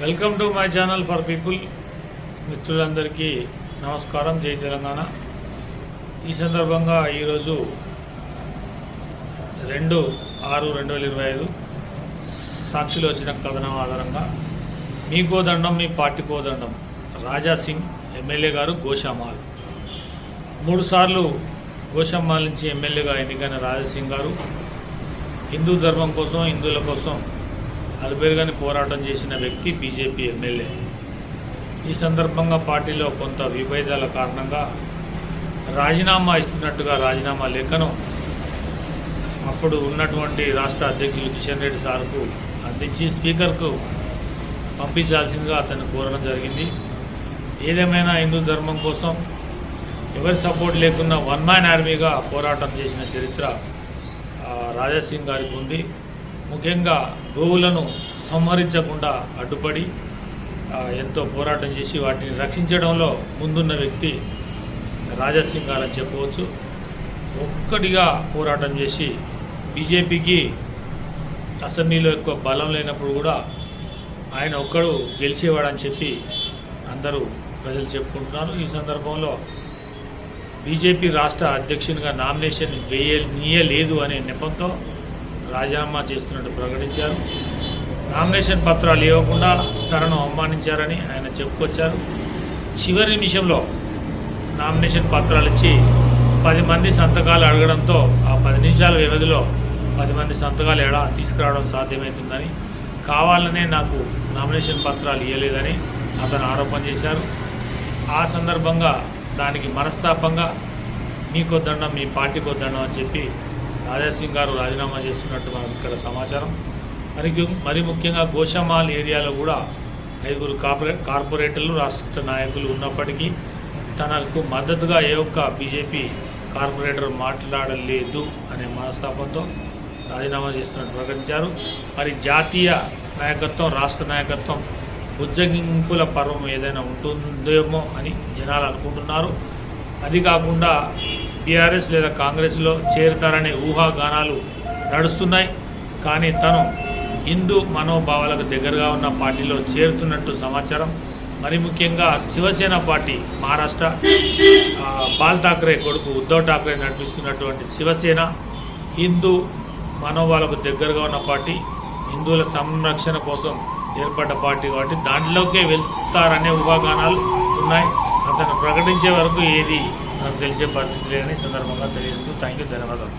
Welcome to my channel for people. మిత్రులందరికీ నమస్కారం. జై తెలంగాణ. ఈ సందర్భంగా ఈరోజు 2/6/2025 సాక్షిలో వచ్చిన కథనం ఆధారంగా మీకో దండం మీ పార్టీకో దండం రాజాసింగ్ ఎమ్మెల్యే గారు గోషామాల్ 3 సార్లు గోషామాల్ నుంచి ఎమ్మెల్యేగా ఎన్నికైన రాజాసింగ్ గారు హిందూ ధర్మం కోసం, హిందువుల కోసం అలుపెరుగని పోరాటం చేసిన వ్యక్తి, బీజేపీ ఎమ్మెల్యే. ఈ సందర్భంగా పార్టీలో కొంత విభేదాల కారణంగా రాజీనామా ఇస్తున్నట్టుగా రాజీనామా లేఖను అప్పుడు ఉన్నటువంటి రాష్ట్ర అధ్యక్షులు కిషన్ రెడ్డి సార్కు అందించి స్పీకర్కు పంపించాల్సిందిగా అతను కోరడం జరిగింది. ఏదేమైనా హిందూ ధర్మం కోసం ఎవరి సపోర్ట్ లేకున్నా వన్ మ్యాన్ ఆర్మీగా పోరాటం చేసిన చరిత్ర రాజాసింగ్ గారికి ఉంది. ముఖ్యంగా గోవులను సంహరించకుండా అడ్డుపడి ఎంతో పోరాటం చేసి వాటిని రక్షించడంలో ముందున్న వ్యక్తి రాజాసింగ్ గారు అని చెప్పవచ్చు. ఒక్కడిగా పోరాటం చేసి బీజేపీకి అసెంబ్లీలో ఎక్కువ బలం లేనప్పుడు కూడా ఆయన ఒక్కడు గెలిచేవాడని చెప్పి అందరూ ప్రజలు చెప్పుకుంటున్నారు. ఈ సందర్భంలో బీజేపీ రాష్ట్ర అధ్యక్షునిగా నామినేషన్ వేయనీయలేదు అనే నెపంతో రాజీనామా చేస్తున్నట్టు ప్రకటించారు. నామినేషన్ పత్రాలు ఇవ్వకుండా తనను అవమానించారని ఆయన చెప్పుకొచ్చారు. చివరి నిమిషంలో నామినేషన్ పత్రాలు ఇచ్చి 10 మంది సంతకాలు అడగడంతో ఆ 10 నిమిషాల వ్యవధిలో 10 మంది సంతకాలు ఎలా తీసుకురావడం సాధ్యమవుతుందని, కావాలనే నాకు నామినేషన్ పత్రాలు ఇవ్వలేదని అతను ఆరోపణ చేశారు. ఆ సందర్భంగా దానికి మనస్తాపంగా మీకొద్దండం మీ పార్టీకొద్దండం అని చెప్పి రాజాసింగ్ గారు రాజీనామా చేస్తున్నట్టు మనకు ఇక్కడ సమాచారం. మరి ముఖ్యంగా గోషామాల్ ఏరియాలో కూడా 5 కార్పొరేటర్లు, రాష్ట్ర నాయకులు ఉన్నప్పటికీ తనకు మద్దతుగా ఏ ఒక్క బీజేపీ కార్పొరేటర్ మాట్లాడలేదు అనే మనస్తాపంతో రాజీనామా చేస్తున్నట్టు ప్రకటించారు. మరి జాతీయ నాయకత్వం, రాష్ట్ర నాయకత్వం బుజ్జగింపుల పర్వం ఏదైనా ఉంటుందేమో అని జనాలు అనుకుంటున్నారు. అది కాకుండా టీఆర్ఎస్ లేదా కాంగ్రెస్లో చేరుతారనే ఊహాగానాలు నడుస్తున్నాయి. కానీ తను హిందూ మనోభావాలకు దగ్గరగా ఉన్న పార్టీలో చేరుతున్నట్టు సమాచారం. మరి ముఖ్యంగా శివసేన పార్టీ, మహారాష్ట్ర బాల్ ఠాక్రే కొడుకు ఉద్ధవ్ ఠాక్రే నడిపిస్తున్నటువంటి శివసేన హిందూ మనోభావాలకు దగ్గరగా ఉన్న పార్టీ, హిందువుల సంరక్షణ కోసం ఏర్పడ్డ పార్టీ కాబట్టి దాంట్లోకే వెళ్తారనే ఊహాగానాలు ఉన్నాయి. అతను ప్రకటించే వరకు ఏది నాకు తెలిసే పరిస్థితి లేదని సందర్భంగా తెలియజేస్తూ థ్యాంక్ యూ, ధన్యవాదాలు.